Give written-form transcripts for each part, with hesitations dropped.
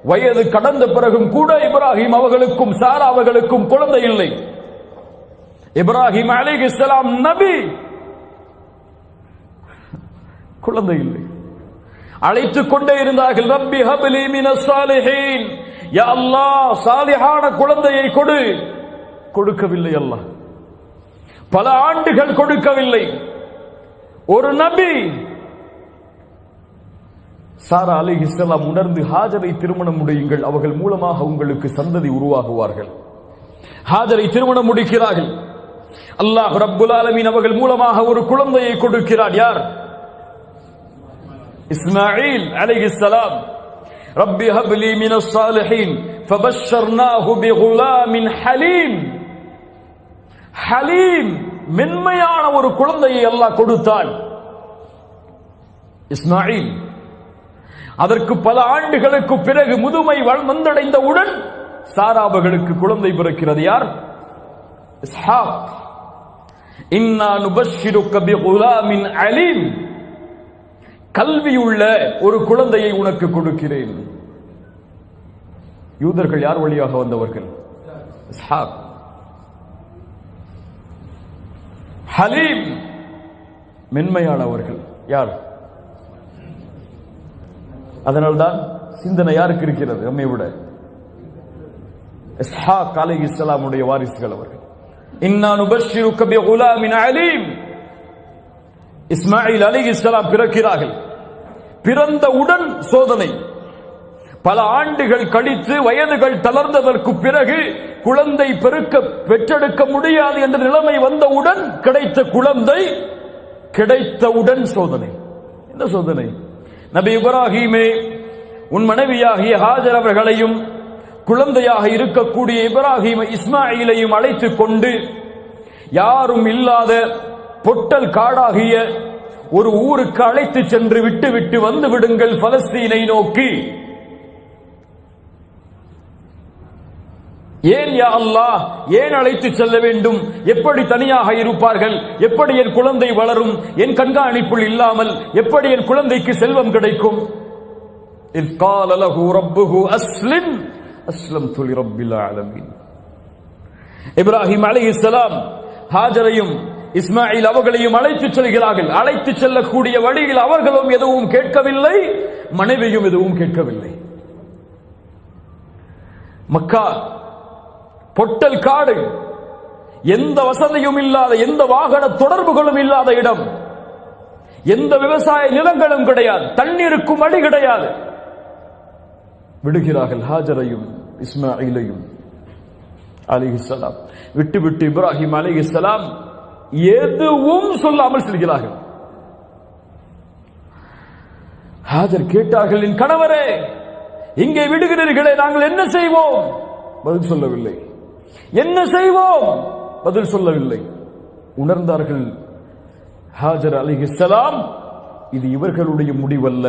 வயது கடந்த பிறகும் கூட இப்ராஹிம் அவர்களுக்கும் சாரா அவர்களுக்கும் குழந்தை இல்லை. இப்ராஹிம் அலைஹிஸ்ஸலாம் நபி, குழந்தை இல்லை. அழைத்துக் கொண்டே இருந்தார்கள், ரப்பி ஹப்லி மினஸ் சாலிஹீன், யா அல்லாஹ் சாலிஹான குழந்தையை கொடு. கொடுக்கவில்லை அல்லாஹ். பல ஆண்டுகள் கொடுக்கவில்லை. ஒரு நபி சாரா அலைஹிஸ்ஸலாம் உணர்ந்து, ஹாஜரை திருமணம் முடியுங்கள், அவர்கள் மூலமாக உங்களுக்கு சந்ததி உருவாகுவார்கள். ஹாஜரை திருமணம் முடிக்கிறார்கள். அல்லாஹ் ரப்புல் ஆலமீன் அவர்கள் மூலமாக ஒரு குழந்தையை கொடுக்கிறார். யார்? இஸ்மாயில் அலைஹிஸ்ஸலாம். ரப்பி ஹப்லி மினஸ் சாலிஹீன் ஃபபஷர்னாஹு பிகுலாமின் ஹலீம். ஹலீம், மென்மையான ஒரு குழந்தையை அல்லாஹ் கொடுத்தான். இஸ்மாயில். அதற்கு பல ஆண்டுகளுக்கு பிறகு முதுமை வந்தடைந்தவுடன் சாராபர்களுக்கு குழந்தை பிறக்கிறது. யார்? இஸ்ஹாக். இன்னா நுபஷ்ஷிருக பிகுலாமின் அலீம், கல்வியுள்ள ஒரு குழந்தையை உனக்கு கொடுக்கிறேன். யூதர்கள் யார் வழியாக வந்தவர்கள்? இஸ்ஹாக். ஹலீம், மென்மையானவர்கள். யார்? அதனால்தான் சிந்தனை யாருக்கு இருக்கிறது நம்மை விட? இஸ்ஹாக் அலைஹிஸ்ஸலாமுடைய வாரிசுகள் அவர்கள். இன்னா நுபஷ்ஷிருக பிகுலாமின் அலீம். இஸ்மாயில் அலைஹிஸ்ஸலாம் பிறக்கிறார்கள். பிறந்தவுடன் சோதனை. பல ஆண்டுகள் கழித்து வயதுகள் தளர்ந்ததற்கு பிறகு குழந்தை பெற்றெடுக்க முடியாது என்ற நிலைமை வந்தவுடன் கிடைத்த குழந்தை, கிடைத்தவுடன் சோதனை. என்ன சோதனை? நபி இப்ராஹீமே, உன் மனைவியாகிய ஹாஜர் அவர்களையும் குழந்தையாக இருக்கக்கூடிய இப்ராஹீம் இஸ்மாயிலையும் அழைத்துக் கொண்டு யாரும் இல்லாத பொட்டல் காடாகிய ஒரு ஊருக்கு அழைத்து சென்று விட்டு வந்து விடுங்கள் பலஸ்தீனை நோக்கி. ஏன் யா அல்லாஹ், ஏன் அழைத்து செல்ல வேண்டும்? எப்படி தனியாக இருப்பார்கள்? எப்படி என் குழந்தை வளரும்? என் கண்காணிப்புள் இல்லாமல் எப்படி என் குழந்தைக்கு செல்வம் கிடைக்கும்? இஸ் கால லஹு ரப்புஹு அஸ்லிம் அஸ்லம்து லிரப்பில் ஆலமீன். இப்ராஹிம் அலைஹிஸ்ஸலாம் ஹாஜரையும் இஸ்மாயில் அவர்களையும் அழைத்து செல்கிறார்கள். அழைத்து செல்லக்கூடிய வழியில் அவர்களும் எதுவும் கேட்கவில்லை, மனைவியும் எதுவும் கேட்கவில்லை. மக்கா பொட்டல் காடு, எந்த வசதியும் இல்லாத, எந்த வாகன தொடர்புகளும் இல்லாத இடம், எந்த விவசாய நிலங்களும் கிடையாது, தண்ணீருக்கும் வழி கிடையாது. விடுகிறார்கள் ஹாஜரையும் இஸ்மாயிலையும் அலைஹிஸ்ஸலாம். விட்டு இப்ராஹிம் அலைஹிஸ்ஸலாம் எதுவும் சொல்லாமல் செல்கிறார்கள். ஹாஜர் கேட்டார்கள், என் கணவரே, இங்கே விடுகிறீர்களே, நாங்கள் என்ன செய்வோம்? பதில் சொல்லவில்லை. என்ன செய்வோம்? பதில் சொல்லவில்லை. உணர்ந்தார்கள் ஹாஜர் அலைஹிஸ்ஸலாம், இது இவர்களுடைய முடிவல்ல,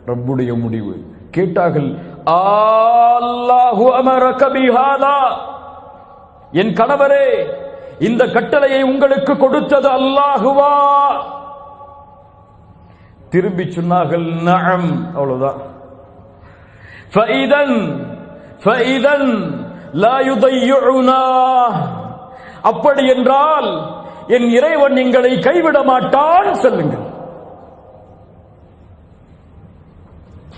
ரப்புடைய முடிவு. கேட்டார்கள், அல்லாஹு அமரக பிஹாதா, என் கணவரே, இந்த கட்டளையை உங்களுக்கு கொடுத்தது அல்லாஹுவா? திரும்பி சொன்னார்கள், நஅம். அவ்வளவுதான். ஃபஇதன் லா யுதையுனா, அப்படி என்றால் என் இறைவன் எங்களை கைவிட மாட்டான், சொல்லுங்கள்.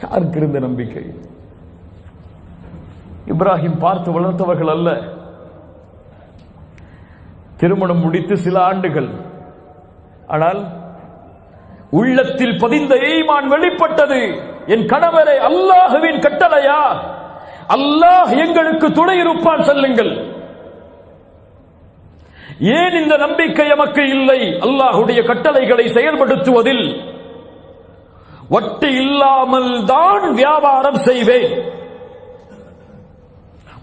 யாருக்கு இருந்த நம்பிக்கை? இப்ராஹிம் பார்த்து வளர்த்தவர்கள் அல்ல. திருமணம் முடித்து சில ஆண்டுகள், ஆனால் உள்ளத்தில் பதிந்த ஈமான் வெளிப்பட்டது. என் கணவரை, அல்லாஹுவின் கட்டளையா? அல்லாஹ் எங்களுக்கு துணை இருப்பான், சொல்லுங்கள். ஏன் இந்த நம்பிக்கை எமக்கு இல்லை? அல்லாஹுடைய கட்டளைகளை செயல்படுத்துவதில் வட்டி இல்லாமல் தான் வியாபாரம் செய்வேன்,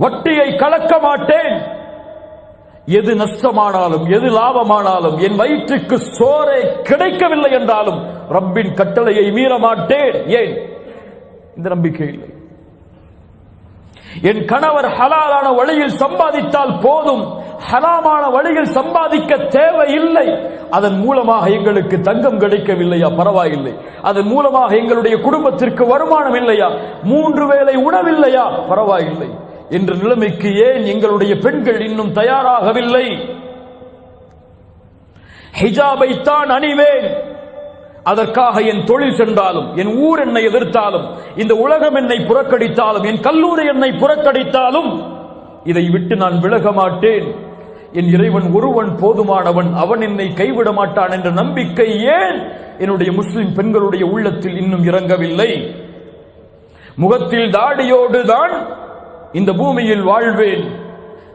வட்டியை கலக்க மாட்டேன். எது நஷ்டமானாலும் எது லாபமானாலும், என் வயிற்றுக்கு சோறே கிடைக்கவில்லை என்றாலும் ரப்பின் கட்டளையை மீற மாட்டேன். ஏன்? இந்த நம்பிக்கை இல்லை. என் கணவர் ஹலாலான வழியில் சம்பாதித்தால் போதும், ஹராமான வழியில் சம்பாதிக்க தேவையில்லை. அதன் மூலமாக எங்களுக்கு தங்கம் கிடைக்கவில்லையா, பரவாயில்லை. அதன் மூலமாக எங்களுடைய குடும்பத்திற்கு வருமானம் இல்லையா, 3 வேளை உணவில்லையா, பரவாயில்லை என்ற நிலைமைக்கு ஏன் எங்களுடைய பெண்கள் இன்னும் தயாராகவில்லை? ஹிஜாபை தான் அணிவேன், அதற்காக என் தொழில் சென்றாலும், என் ஊர் என்னை எதிர்த்தாலும், இந்த உலகம் என்னை புறக்கணித்தாலும், என் கல்லூரி என்னை புறக்கணித்தாலும் இதை விட்டு நான் விலக மாட்டேன். என் இறைவன் ஒருவன் போதுமானவன், அவன் என்னை கைவிட மாட்டான் என்ற நம்பிக்கை ஏன் என்னுடைய முஸ்லிம் பெண்களுடைய உள்ளத்தில் இன்னும் இறங்கவில்லை? முகத்தில் தாடியோடு தான் இந்த பூமியில் வாழ்வேன்,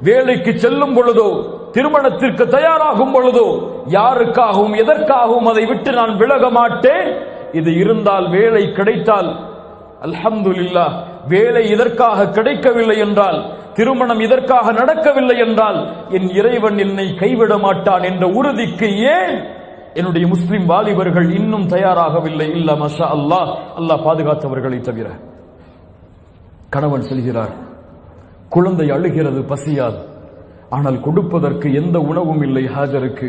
வேலைக்கு செல்லும் பொழுதோ, திருமணத்திற்கு தயாராகும் பொழுதோ யாருக்காகவும் எதற்காகவும் அதை விட்டு நான் விலக மாட்டேன். இது இருந்தால், வேலை கிடைத்தால் அல்ஹம்துலில்லாஹ். வேலை இதற்காக கிடைக்கவில்லை என்றால், திருமணம் இதற்காக நடக்கவில்லை என்றால், என் இறைவன் என்னை கைவிட மாட்டான் என்ற உறுதிக்கு ஏன் என்னுடைய முஸ்லிம் வாலிபர்கள் இன்னும் தயாராகவில்லை? இல்ல மஷா அல்லாஹ், அல்லாஹ் பாதுகாத்தவர்களை தவிர. கணவன் செல்கிறார், குழந்தை அழுகிறது, பசியாது. ஆனால் கொடுப்பதற்கு எந்த உணவும் இல்லை ஹாஜருக்கு.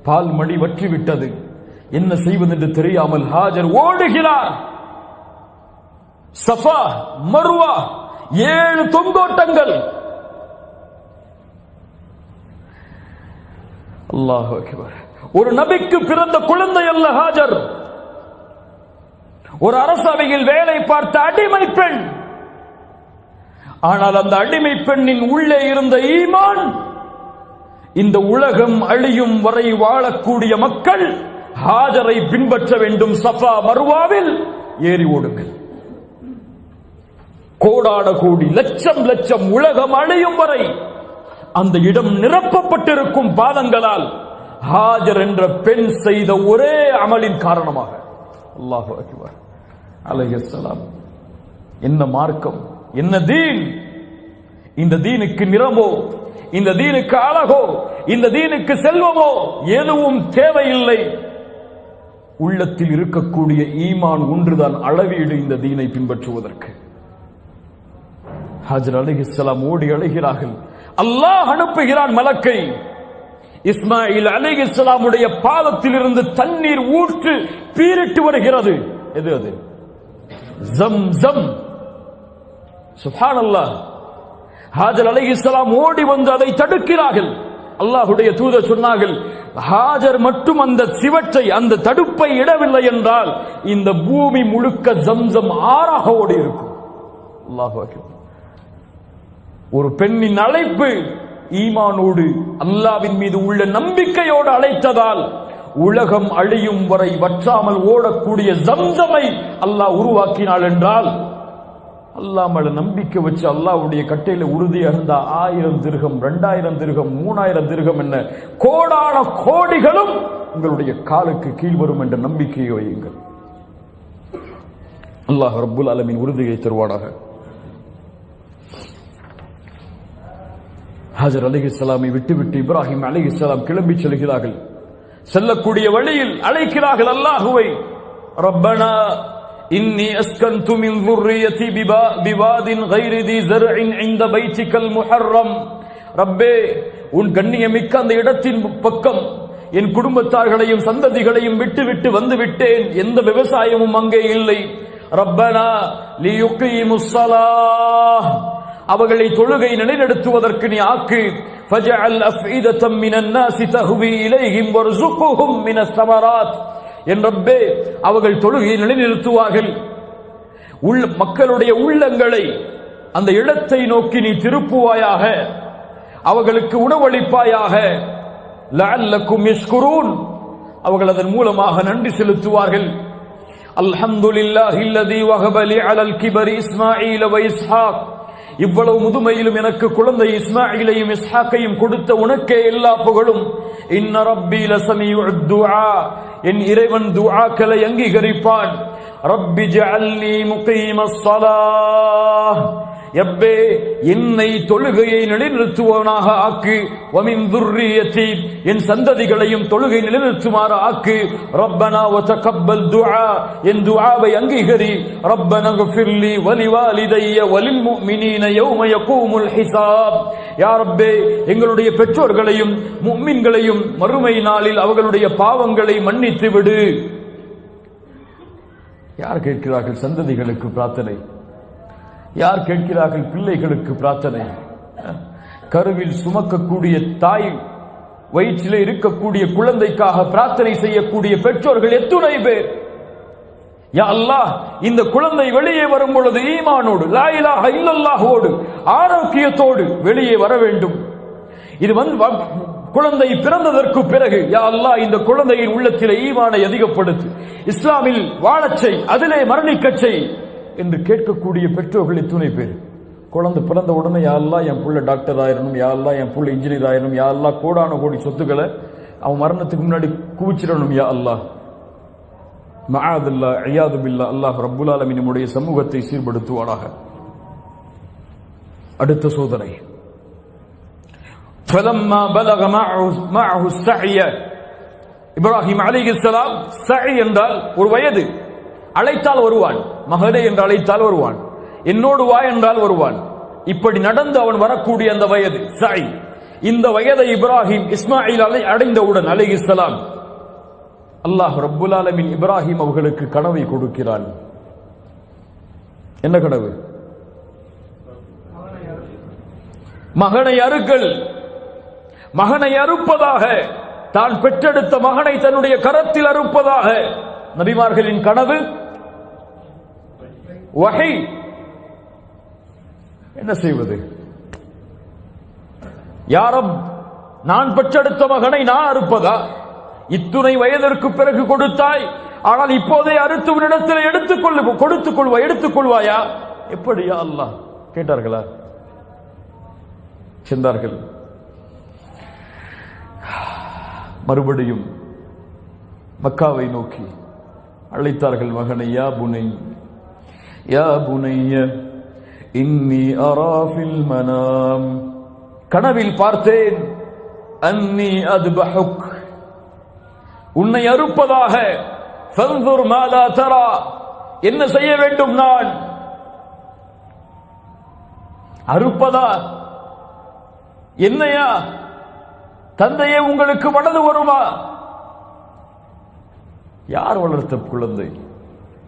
பால் மடி வற்றிவிட்டது, என்ன செய்வதென்று தெரியாமல் ஹாஜர் ஓடுகிறார். Safa Marwa 7 தொங்கோட்டங்கள். அல்லாஹு அக்பர். ஒரு நபிக்கு பிறந்த குழந்தை அல்ல ஹாஜர், ஒரு அரசவையில் வேலை பார்த்த அடிமை பெண். ஆனால் அந்த அடிமை பெண்ணின் உள்ளே இருந்த ஈமான், இந்த உலகம் அழியும் வரை வாழக்கூடிய மக்கள் ஹாஜரை பின்பற்ற வேண்டும். சஃபா மர்வாவில் ஏறி ஓடுங்கள். கோடான கோடி, லட்சம் லட்சம், உலகம் அழியும் வரை அந்த இடம் நிரப்பப்பட்டிருக்கும் பாதங்களால் ஹாஜர் என்ற பெண் செய்த ஒரே அமலின் காரணமாக. அல்லாஹு அக்பர். அலைஹிஸ்ஸலாம். என்ன மார்க்கம், என்ன தீன்! இந்த தீனுக்கு நிறமோ, இந்த தீனுக்கு அழகோ, இந்த தீனுக்கு செல்வமோ எதுவும் தேவையில்லை. உள்ளத்தில் இருக்கக்கூடிய ஈமான் ஒன்றுதான் அளவீடு இந்த தீனை பின்பற்றுவதற்கு. ஹாஜர் அலைஹிஸ்ஸலாம் ஓடி அழைகிறார்கள். அல்லாஹ் அனுப்புகிறான் மலக்கை. இஸ்மாயில் அலைஹிஸ்ஸலாமுடைய பாதத்தில் இருந்து தண்ணீர் ஊற்று பீரிட்டு வருகிறது. எது அது? ஜம்ஸம். சுப்ஹானல்லாஹ். ஹாஜர் அலைஹிஸ்ஸலாம் ஓடி வந்து அதை தடுக்கிறார்கள். அல்லாஹ்வுடைய தூதர் சொன்னார்கள், ஹாஜர் மட்டும் அந்த சிவற்றை, அந்த தடுப்பை இடவில்லை என்றால் இந்த பூமி முழுக்க ஜம்ஸம் ஆறாக ஓடி இருக்கும். அல்லாஹு அக்பர். ஒரு பெண்ணின் அழைப்பு ஈமானோடு, அல்லாஹ்வின் மீது உள்ள நம்பிக்கையோடு அழைத்ததால் உலகம் அழியும் வரை வற்றாமல் ஓடக்கூடிய ஜம்ஸமை அல்லாஹ் உருவாக்கினாள் என்றால், அல்லாஹ் மேல நம்பிக்கை வச்சு அல்லாஹ்வுடைய கட்டையில உறுதியாக இருந்தா 1000 திர்ஹம், 2000 திர்ஹம், 3000 திர்ஹம் என்ன கோடான கோடிகளும் உங்களுடைய காலுக்கு கீழ் வரும் என்ற நம்பிக்கையை வையுங்கள். அல்லாஹ் ரப்புல் ஆலமீன் உறுதியை தருவானாக. ஹாஜர் அலைஹிஸ்ஸலாமை விட்டுவிட்டு இப்ராஹிம் அலைஹிஸ்ஸலாம் கிளம்பி செல்கிறார்கள். செல்லக்கூடிய வழியில் அழைக்கிறார்கள் அல்லாஹுவை. ரப்பனா இன்னி அஸ்கன்து மின் ذُرِّيَّتِي بِوَادٍ غَيْرِ ذِي زَرْعٍ عِندَ بَيْتِكَ الْمُحَرَّمِ. ரப்பே, உன் கண்ணியமிக்க அந்த இடத்தின் பக்கம் என் குடும்பத்தார்களையும் சந்ததிகளையும் விட்டுவிட்டு வந்து விட்டேன். எந்த விவசாயமும் அங்கே இல்லை. ரப்பனா லியுகீமுஸ் ஸலாஹ், அவர்களை தொழுகை நிலைநிறுத்துவதற்கு நீ ஆக்கு. ஃபஜஅல் அஃஇதத்தம் மினன் நாஸி தஹ்வி இலைஹிம் வர்ஸுக்ஹும் மினஸ் ஸமராத். என் ரப்பே, அவர்கள் தொழுகை நிலைநிறுத்துவார்கள். மக்களுடைய உள்ளங்களை அந்த இடத்தை நோக்கி நீ திருப்புவாயாக, அவர்களுக்கு உணவளிப்பாயாக. லஅல்லக்கும் யஷ்குரூன், அவர்கள் அதன் மூலமாக நன்றி செலுத்துவார்கள். அல்ஹம்துலில்லாஹில்லதீ வஹப லி அலல் கிபரி இஸ்மாஈல வ இஸ்ஹாக். இவ்வளவு முதுமையிலும் எனக்கு குழந்தை இஸ்மாயிலையும் இஸ்ஹாக்கையும் கொடுத்த உனக்கே எல்லா புகழும். இன்ன ரப்பி லஸமீஉத் துஆ, என் இறைவன் துஆக்களை அங்கீகரிப்பான். ரப்பி ஜஅல்னி முகீமஸ் ஸலாஹ், ரப்பே என்னை தொழுகையை நிலைநிறுத்துவனாக ஆக்கு, வமின் துர்ரியத்தி என் சந்ததிகளையும் தொழுகை நிலைநிறுத்துமாறு ஆக்கு, ரப்பனா வ தகப்பல் துஆ என் துஆவை அங்கீகரி, ரப்பனா ஃபிர்லி வலிவாலிதைய வலில் முஃமினீன யௌம யகூமுல் ஹிசாப். யா ரப்பே எங்களுடைய பெற்றோர்களையும் முஃமின்களையும் மறுமை நாளில் அவர்களுடைய பாவங்களை மன்னித்து விடு. யார் கேட்கிறார்கள் சந்ததிகளுக்கு பிரார்த்தனை? யார் கேட்கிறார்கள் பிள்ளைகளுக்கு பிரார்த்தனை? கருவில் சுமக்கக்கூடிய தாய், வயிற்றிலே இருக்கக்கூடிய குழந்தைக்காக பிரார்த்தனை செய்யக்கூடிய பெற்றோர்கள் எத்துணை பேர்? யா அல்லாஹ், இந்த குழந்தை வெளியே வரும் பொழுது ஈமானோடு, லா இலாஹ இல்லல்லாஹோடு, ஆரோக்கியத்தோடு வெளியே வர வேண்டும். இது குழந்தை பிறந்ததற்கு பிறகு யா அல்லாஹ் இந்த குழந்தையின் உள்ளத்திலே ஈமானை அதிகப்படுத்து, இஸ்லாமில் வாழச் செய், அதிலே மரணிக்கச் செய் என்று கேட்கக்கூடிய பெற்றோர்கள் எத்துணை பேர்? குழந்தை பிறந்த உடனே யா அல்லாஹ் என் புள்ள டாக்டர் ஆயிரணும், யா அல்லாஹ் என் புள்ள இன்ஜினியர் ஆயிரணும், யா அல்லாஹ் கோடான கோடி சொத்துக்களை அவன் மரணத்துக்கு முன்னாடி குவிச்சிடணும் யா அல்லாஹ். மஆதுல்லா இயாது பில்லா. அல்லாஹ் ரப்புல் ஆலமீன் நம்முடைய சமூகத்தை சீர்படுத்துவானாக. அடுத்த சோதனை, فلما بلغ معه السعي இப்ராஹிம் அலைஹிஸ்ஸலாம், சஇ என்றால் ஒரு வயது, அழைத்தால் வருவான், மகனே என்று அழைத்தால் வருவான், என்னோடு வா என்றால் வருவான். இப்படி நடந்து அவன் வரக்கூடிய அந்த வயது சஇ. இந்த வயதை இப்ராஹிம் இஸ்மாயில் அடைந்தவுடன் அலைஹிஸ்ஸலாம், அல்லாஹ் ரப்புல் ஆலமீன் இப்ராஹிம் அவர்களுக்கு கனவை கொடுக்கிறான். என்ன கனவு? மகனை அறுக்கல். மகனை அறுப்பதாக, தான் பெற்றெடுத்த மகனை தன்னுடைய கரத்தில் அறுப்பதாக நபிமார்களின் கனவு. வஹி. என்ன செய்வது? யா ரப், நான் பெற்றெடுத்த மகனை நான் அறுப்பதா? இத்துணை வயதிற்கு பிறகு கொடுத்தாய், ஆனால் இப்போதே அறுத்து உன்னிடத்தில் எடுத்துக்கொள்வாயா? எப்படி யா அல்லாஹ் கேட்டார்களா? சென்றார்கள். மறுபடியும் மக்காவை நோக்கி அழைத்தார்கள் மகனை. யா புனை, யா புனைய இன்னி அரா ஃபில் மனாம், கனவில் பார்த்தேன், அன்னி அத்பஹுக், உன்னை அறுப்பதாக, ஃபன்துர் மா லா தரா, என்ன செய்ய வேண்டும் நான்? அறுப்பதா? என்னையா? தந்தையே உங்களுக்கு மனது வருமா? யார் வளர்த்த குழந்தை?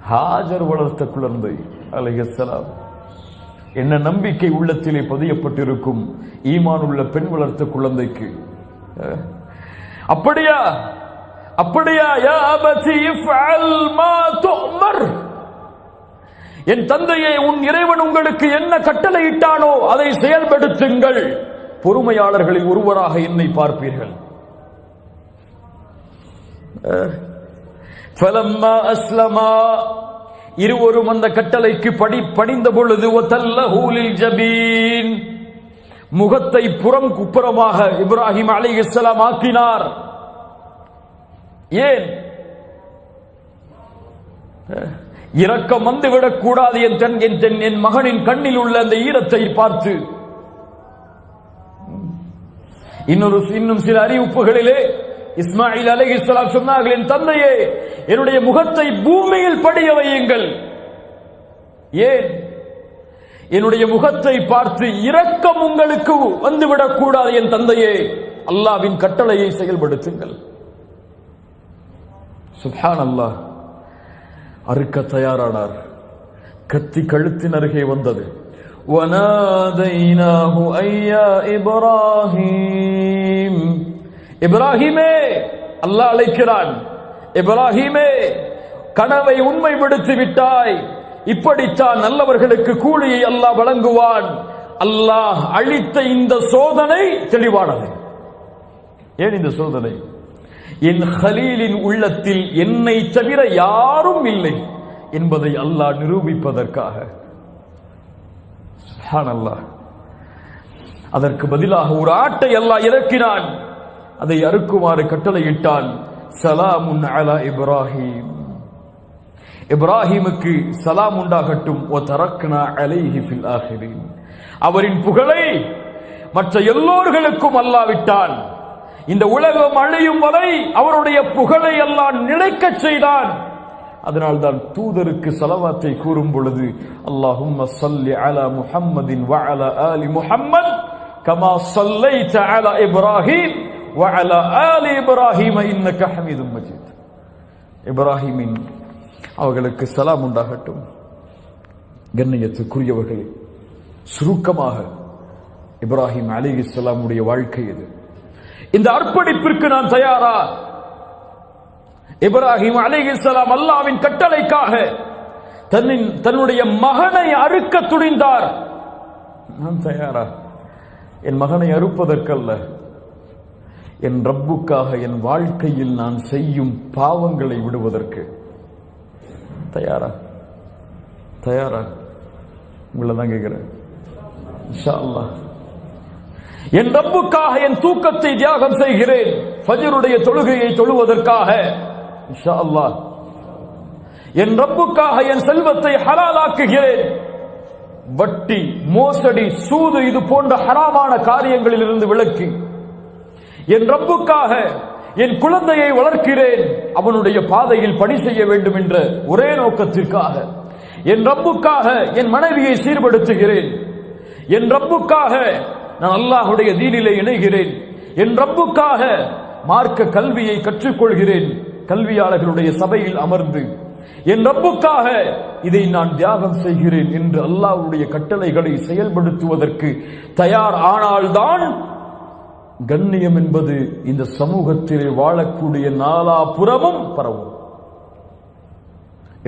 ஹாஜர் வளர்த்த குழந்தை அலைஹிஸ்ஸலாம். என்ன நம்பிக்கை உள்ளத்திலே பதியப்பட்டிருக்கும் ஈமான் உள்ள பெண் வளர்த்த குழந்தைக்கு. அப்படியா? அப்படியா? யா அபதி இஃஅல் மா துஅமர், என் தந்தையே உன் இறைவன் உங்களுக்கு என்ன கட்டளையிட்டானோ அதை செயல்படுத்துங்கள், பொறுமையாளர்களில் ஒருவராக என்னை பார்ப்பீர்கள். ஃபலம்மா அஸ்லமா, இருவரும் அந்த கட்டளைக்கு பணிந்த பொழுது, வதல்லஹு லில் ஜபீன், முகத்தை புறமாக இப்ராஹிம் அலைஹிஸ்ஸலாம் ஆக்கினார். ஏன்? இரக்கம் வந்துவிடக் கூடாது என் மகனின் கண்ணில் உள்ள அந்த ஈரத்தை பார்த்து. இன்னும் சில அறிவிப்புகளிலே இஸ்மாயில் அலைஹிஸ்ஸலாம் சொன்னார்கள், என் தந்தையே என்னுடைய முகத்தை பூமியில் படிய வையுங்கள். ஏன்? என்னுடைய முகத்தை பார்த்து இரக்கம் உங்களுக்கு வந்துவிடக் கூடாது என் தந்தையே, அல்லாஹ்வின் கட்டளையை செயல்படுத்துங்கள். சுப்ஹானல்லாஹ். அறுக்க தயாரானார். கத்தி கழுத்தின் அருகே வந்தது. وَنَادَيْنَاهُ أَيْ يَا إِبْرَاهِيمُ, இப்ராஹிமே, அல்லாஹ் அழைக்கிறான். இப்ராஹிமே, கனவை உண்மைப்படுத்தி விட்டாய், இப்படித்தான் நல்லவர்களுக்கு கூலியை அல்லாஹ் வழங்குவான். அல்லாஹ் அளித்த இந்த சோதனை தெளிவானது. ஏன் இந்த சோதனை? என் ஹலீலின் உள்ளத்தில் என்னை தவிர யாரும் இல்லை என்பதை அல்லாஹ் நிரூபிப்பதற்காக. சுப்ஹானல்லாஹ். அதற்கு பதிலாக ஒரு ஆட்டை அல்லாஹ் இறக்கினான். அதை அறுக்குமாறு கட்டளையிட்டான். சலாமுன் அலா இப்ராஹிம், இப்ராஹிமுக்கு சலாம் உண்டாகட்டும். வதரக்னா அலைஹி ஃபில் ஆகிரீன். அவரின் புகழை மற்ற எல்லோர்களுக்கும் அல்லாவிட்டான். இந்த உலகம் அழியும் வரை அவருடைய புகழை அல்லாஹ் நிலைக்கச் செய்தான். அதனால்தான் தூதருக்கு ஸலவாத்தை கூறும் பொழுது அல்லாஹும்ம ஸல்லி அலா முஹம்மதின் வ அலா ஆலி முஹம்மத் கமா ஸல்லைத அலா இப்ராஹீம் வ அலா ஆலி இப்ராஹீம் இன்னக ஹமீதும் மஜீத். இப்ராஹிமின் அவர்களுக்கு சலாம் உண்டாகட்டும். கண்ணியத்துக்குரியவர்களே, சுருக்கமாக இப்ராஹிம் அலைஹிஸ்ஸலாமுடைய வாழ்க்கை இது. இந்த அர்ப்பணிப்பிற்கு நான் தயாரா? இப்ராஹிம் அலைஹிஸ்ஸலாம் அல்லாஹ்வின் கட்டளைக்காக தன்னுடைய மகனை அறுக்க துணிந்தார். நான் தயாரா? என் மகனை அறுப்பதற்கல்ல, என் ரப்புக்காக என் வாழ்க்கையில் நான் செய்யும் பாவங்களை விடுவதற்கு தயாரா? தயாரா? உங்களை தான் கேட்கிறேன். இன்ஷா அல்லாஹ் என் ரப்புக்காக என் தூக்கத்தை தியாகம் செய்கிறேன், ஃபஜ்ருடைய தொழுகையை தொழுவதற்காக. இன்ஷா அல்லாஹ் என் ரப்புக்காக என் செல்வத்தை ஹலாலாக்குகிறேன். வட்டி, மோசடி, சூது இது போன்ற ஹராமான காரியங்களில் இருந்து விலக்கி என் ரப்புக்காக என் குழந்தையை வளர்க்கிறேன், அவனுடைய பாதையில் பணி செய்ய வேண்டும் என்ற ஒரே நோக்கத்திற்காக. என் ரப்புக்காக என் மனைவியை சீர்படுத்துகிறேன். என் ரப்புக்காக நான் அல்லாஹ்வுடைய தீனிலே இணைகிறேன். என் ரப்புக்காக மார்க்க கல்வியை கற்றுக்கொள்கிறேன், கல்வியாளர்களுடைய சபையில் அமர்ந்து. என் ரப்புக்காக இதை நான் தியாகம் செய்கிறேன் என்று அல்லாஹ்வுடைய கட்டளைகளை செயல்படுத்துவதற்கு தயார் ஆனால்தான் கண்ணியம் என்பது இந்த சமூகத்திலே வாழக்கூடிய நாலாபுறமும் பரவும்.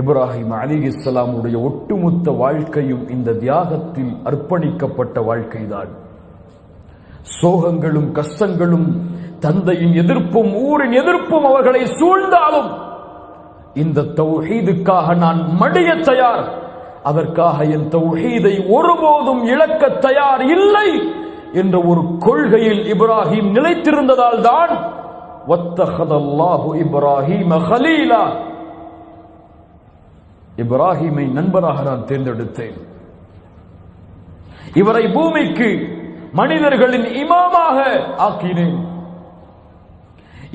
இப்ராஹிம் அலைஹிஸ்ஸலாமுடைய ஒட்டுமொத்த வாழ்க்கையும் இந்த தியாகத்தில் அர்ப்பணிக்கப்பட்ட வாழ்க்கைதான். சோகங்களும் கஷ்டங்களும் தந்தையின் எதிர்ப்பும் ஊரின் எதிர்ப்பும் அவர்களை சூழ்ந்தாலும் இந்த தௌஹீதுக்காக நான் மடிய தயார், அதற்காக என் தௌஹீதை ஒருபோதும் இழக்க தயார் இல்லை என்ற ஒரு கொள்கையில் இப்ராஹிம் நிலைத்திருந்ததால் தான் வத்தஹதல்லாஹு இப்ராஹீம கலீலா, இப்ராஹிமை நண்பராக நான் தேர்ந்தெடுத்தேன். இவரை பூமிக்கு மனிதர்களின் இமாமாக ஆக்கினேன்.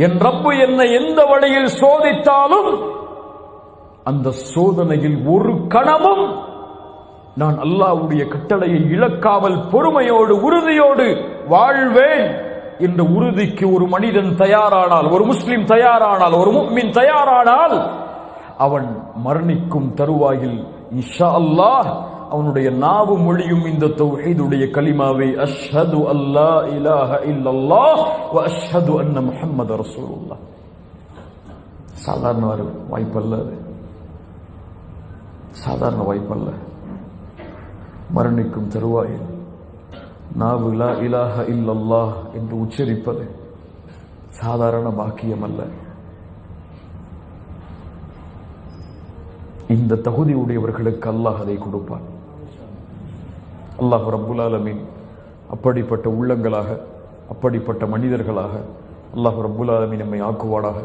என் ரப்பு என்னை எந்த வழியில் சோதித்தாலும் அந்த சோதனையில் ஒரு கணமும் நான் அல்லாஹ்வுடைய கட்டளையை இழக்காமல் பொறுமையோடு உறுதியோடு வாழ்வேன் என்ற உறுதிக்கு ஒரு மனிதன் தயாரானால், ஒரு முஸ்லிம் தயாரானால், ஒரு முஃமின் தயாரானால், அவன் மரணிக்கும் தருவாயில் இன்ஷா அல்லாஹ் அவனுடைய நாவு மொழியும் இந்த தௌஹீதுடைய கலிமாவை அஷ்ஹது அல்லா இலாஹ இல்லல்லாஹ் வ அஷ்ஹது அன்ன முஹம்மத ரசூலுல்லாஹ். சாதாரண வாய்ப்பல்ல, அது சாதாரண வாய்ப்பல்ல. மரணிக்கும் தருவாயில் நாவு லா இலாஹ இல்லல்லாஹ் என்று உச்சரிப்பது சாதாரண பாக்கியம் அல்ல. இந்த தகுதி உடையவர்களுக்கு அல்லாஹ் அதை கொடுப்பான். அல்லாஹ் ரப்புல் ஆலமீன் அப்படிப்பட்ட உள்ளங்களாக, அப்படிப்பட்ட மனிதர்களாக அல்லாஹ் ரப்புல் ஆலமீன் நம்மை ஆக்குவானாக.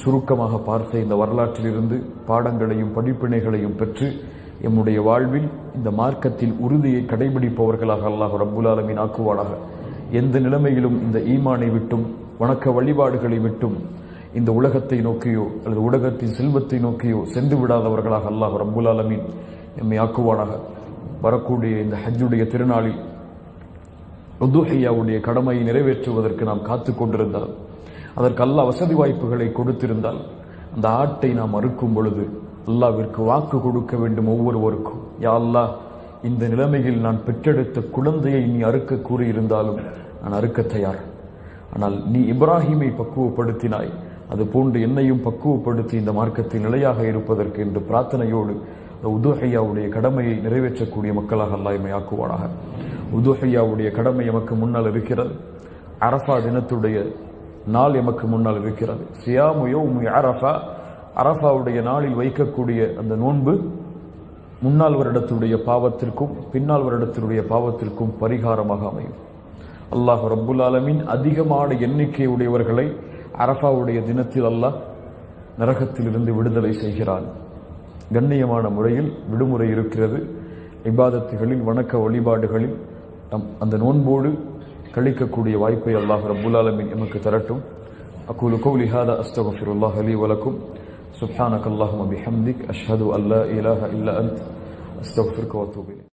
சுருக்கமாக பார்த்த இந்த வரலாற்றிலிருந்து பாடங்களையும் படிப்பினைகளையும் பெற்று எம்முடைய வாழ்வில் இந்த மார்க்கத்தில் உறுதியை கடைபிடிப்பவர்களாக அல்லாஹ் ரப்புல் ஆலமீன் ஆக்குவானாக. எந்த நிலைமையிலும் இந்த ஈமானை விட்டும் வணக்க வழிபாடுகளை விட்டும் இந்த உலகத்தை நோக்கியோ அல்லது உலகத்தின் செல்வத்தை நோக்கியோ சென்று விடாதவர்களாக அல்லாஹ் ரப்புல் ஆலமீன் எம்மை ஆக்குவானாக. வரக்கூடிய இந்த ஹஜ்ஜுடைய திருநாளில் உதுஹியாவுடைய கடமையை நிறைவேற்றுவதற்கு நாம் காத்து கொண்டிருந்தால், அதற்கு அல்லாஹ் வசதி வாய்ப்புகளை கொடுத்திருந்தால், அந்த ஆட்டை நாம் அறுக்கும் பொழுது அல்லாஹ்விற்கு வாக்கு கொடுக்க வேண்டும் ஒவ்வொருவருக்கும். யா அல்லாஹ், இந்த நிலைமையில் நான் பெற்றெடுத்த குழந்தையை நீ அறுக்க கூறியிருந்தாலும் நான் அறுக்க தயார். ஆனால் நீ இப்ராஹிமை பக்குவப்படுத்தினாய், அது போன்று என்னையும் பக்குவப்படுத்தி இந்த மார்க்கத்தில் நிலையாக இருப்பதற்கு என்று பிரார்த்தனையோடு உதுஹியாவுடைய கடமையை நிறைவேற்றக்கூடிய மக்களாக அல்லாஹ் எம்மை ஆக்குவானாக. உதுஹியாவுடைய கடமை எமக்கு முன்னால் இருக்கிறது. அரஃபா தினத்துடைய நாள் எமக்கு முன்னால் இருக்கிறது. சியாமு யௌமி அரஃபா, அரஃபாவுடைய நாளில் வைக்கக்கூடிய அந்த நோன்பு முன்னாள் வருடத்துடைய பாவத்திற்கும் பின்னால் வருடத்தினுடைய பாவத்திற்கும் பரிகாரமாக அமையும். அல்லாஹ் ரப்புல் ஆலமீன் அதிகமான எண்ணிக்கை உடையவர்களை அரஃபாவுடைய தினத்தில் அல்லாஹ் நரகத்திலிருந்து விடுதலை செய்கிறான். கண்ணியமான முறையில் விடுமுறை இருக்கிறது. இபாதத்துகளில், வணக்க வழிபாடுகளில் அந்த நோன்போடு கழிக்கக்கூடிய வாய்ப்பை அல்லாஹ் ரப்புல் ஆலமீன் எமக்கு தரட்டும். அகூலு கௌலி ஹாதா அஸ்தக்ஃபிருல்லாஹ் லீ வ லக்கும். சுப்ஹானக அல்லாஹும்ம பிஹம்திக் அஷ்ஹது அன் லா இலாஹா இல்லா அன்த அஸ்தக்ஃபிருக வ அத்தூபு இலைக்.